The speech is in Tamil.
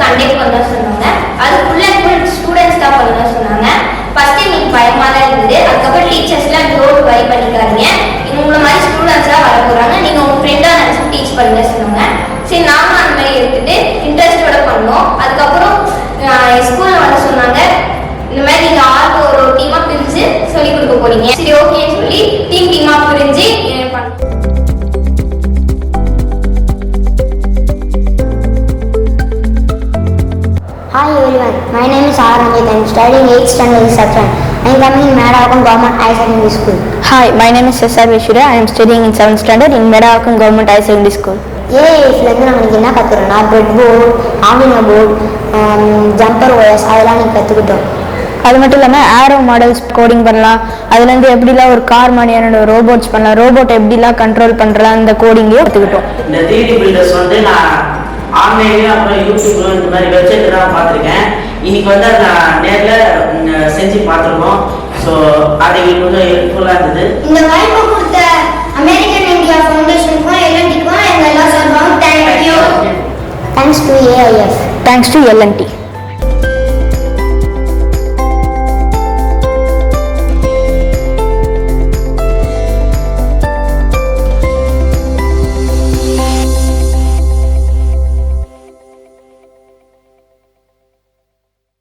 கண்டக்ட் பண்ண சொன்னாங்க. அது ஃபுல் ஸ்டூடெண்ட்ஸ் தான் பண்ண சொன்னாங்க. ஃபர்ஸ்ட் எனக்கு பயமா தான் இருந்தது. அதுக்கப்புறம் டீச்சர்ஸ்லாம் டோன்ட் வரி பண்ணிக்காதீங்க, உங்களை மாதிரி ஸ்டூடெண்ட்ஸ்லாம் வர போகிறாங்க, நீங்கள் உங்கள் ஃப்ரெண்டாக நினச்சி டீச் பண்ணுங்க சொன்னாங்க. சரி நானும் அந்த மாதிரி எடுத்துகிட்டு இன்ட்ரெஸ்டோட பண்ணோம். அதுக்கப்புறம் ஸ்கூலில் வர சொன்னாங்க, இந்த மாதிரி நீங்கள் ஆளுக்கு ஒரு டீமாக பிரித்து சொல்லிக் கொடுக்க போறீங்க. சரி ஓகேன்னு சொல்லி டீமாக பிரிஞ்சு பண்ணோம். Hi everyone, my name is Aranjit. I am studying 8th standard section. I am coming in Medavakkam Government High Secondary School. Hi, my name is S.R. Vishura. I am studying in 7th standard in Medavakkam Government High Secondary School. ஏஐஎஃப்லேருந்து நம்மளுக்கு என்ன கற்றுக்கிறோம்னா பிரெட் போர்டு, ஆமினா போர்டு, ஜம்பர் ஒயர்ஸ் அதெல்லாம் நீங்கள் கற்றுக்கிட்டோம். அது மட்டும் இல்லாமல் ஏரோ மாடல்ஸ் கோடிங் பண்ணலாம். அதுலேருந்து எப்படிலாம் ஒரு கார் மாதிரியான ரோபோட்ஸ் பண்ணலாம், ரோபோட் எப்படிலாம் கண்ட்ரோல் பண்ணுறலாம், இந்த கோடிங்லேயே கற்றுக்கிட்டோம். இந்த 3D பில்டர்ஸ் வந்து நான் ஆன்லைன்லேயும் அப்புறம் யூடியூப்ல இந்த மாதிரி வெப்சைட் தான் பார்த்துருக்கேன். இன்னைக்கு வந்து அதை நான் நேரில் செஞ்சு பார்த்துருக்கோம். ஸோ அது எங்களுக்கு கொஞ்சம் ஹெல்ப்ஃபுல்லாக இருந்தது. இந்த வாய்ப்பு கொடுத்த அமெரிக்கன் இந்தியா ஃபவுண்டேஷனுக்கும் எல்என்டிக்கும் எங்கள் எல்லா சொல்கிறோம் thank you. Thanks to AIF. Thanks to L&T.